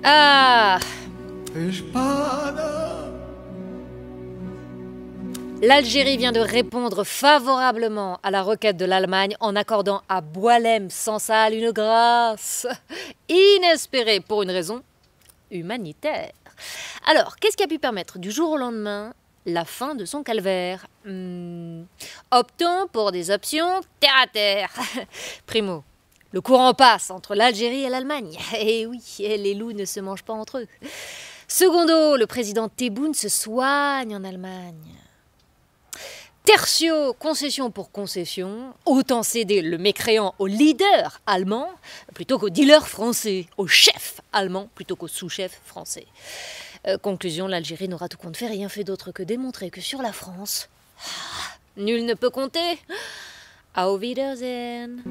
Ah! L'Algérie vient de répondre favorablement à la requête de l'Allemagne en accordant à Boualem Sansal une grâce inespérée pour une raison humanitaire. Alors, qu'est-ce qui a pu permettre du jour au lendemain la fin de son calvaire? Optons pour des options terre à terre. Primo, le courant passe entre l'Algérie et l'Allemagne. Et oui, les loups ne se mangent pas entre eux. Secondo, le président Tebboune se soigne en Allemagne. Tertio, concession pour concession, autant céder le mécréant au leader allemand plutôt qu'au dealer français, au chef allemand plutôt qu'au sous-chef français. Conclusion, l'Algérie n'aura tout compte fait rien fait d'autre que démontrer que sur la France, nul ne peut compter. Auf Wiedersehen.